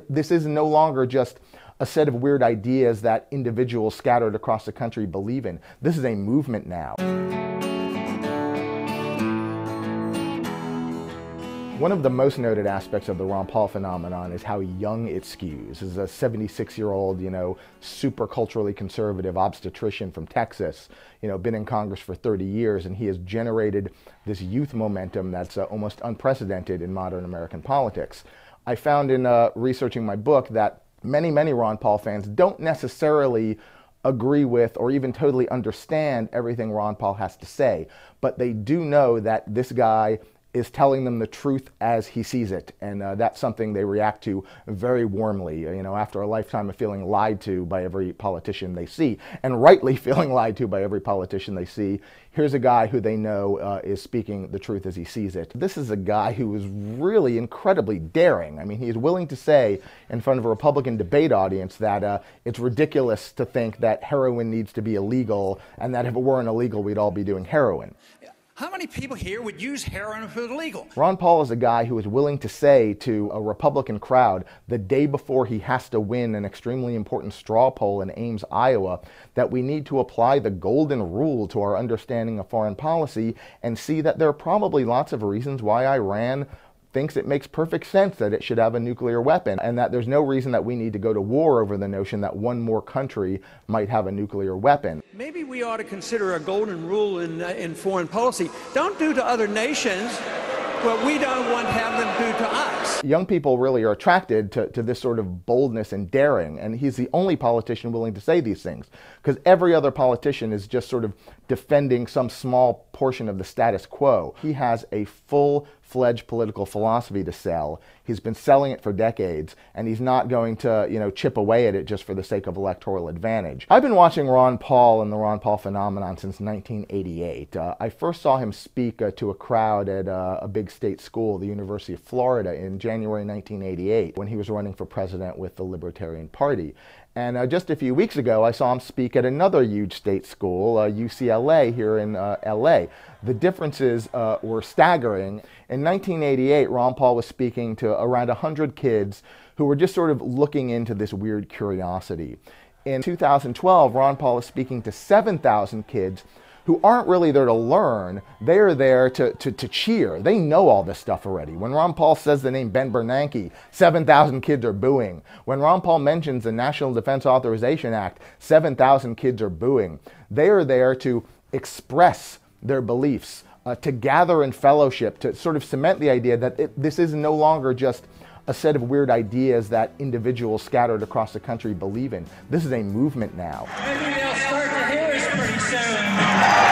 This is no longer just a set of weird ideas that individuals scattered across the country believe in. This is a movement now. One of the most noted aspects of the Ron Paul phenomenon is how young it skews. This is a 76-year-old, super culturally conservative obstetrician from Texas, been in Congress for 30 years, and he has generated this youth momentum that's almost unprecedented in modern American politics. I found in researching my book that many Ron Paul fans don't necessarily agree with or even totally understand everything Ron Paul has to say, but they do know that this guy is telling them the truth as he sees it, and that's something they react to very warmly. After a lifetime of feeling lied to by every politician they see, and rightly feeling lied to by every politician they see, here's a guy who they know is speaking the truth as he sees it. This is a guy who is really incredibly daring. I mean, he's willing to say in front of a Republican debate audience that it's ridiculous to think that heroin needs to be illegal, and that if it weren't illegal, we'd all be doing heroin. How many people here would use heroin if it was illegal? Ron Paul is a guy who is willing to say to a Republican crowd the day before he has to win an extremely important straw poll in Ames, Iowa, that we need to apply the golden rule to our understanding of foreign policy and see that there are probably lots of reasons why Iran thinks it makes perfect sense that it should have a nuclear weapon, and that there's no reason that we need to go to war over the notion that one more country might have a nuclear weapon. Maybe we ought to consider a golden rule in foreign policy. Don't do to other nations what we don't want to have them do to us. Young people really are attracted to this sort of boldness and daring, and he's the only politician willing to say these things, because every other politician is just sort of defending some small portion of the status quo. He has a full-fledged political philosophy to sell. He's been selling it for decades, and he's not going to, chip away at it just for the sake of electoral advantage. I've been watching Ron Paul and the Ron Paul phenomenon since 1988. I first saw him speak to a crowd at a big state school, the University of Florida, in January 1988, when he was running for president with the Libertarian Party. And just a few weeks ago, I saw him speak at another huge state school, UCLA, here in LA. The differences were staggering. In 1988, Ron Paul was speaking to around 100 kids who were just sort of looking into this weird curiosity. In 2012, Ron Paul is speaking to 7,000 kids who aren't really there to learn. They are there to cheer. They know all this stuff already. When Ron Paul says the name Ben Bernanke, 7,000 kids are booing. When Ron Paul mentions the National Defense Authorization Act, 7,000 kids are booing. They are there to express their beliefs, to gather in fellowship, to sort of cement the idea that this is no longer just a set of weird ideas that individuals scattered across the country believe in. This is a movement now. Maybe they'll start to hear us pretty soon.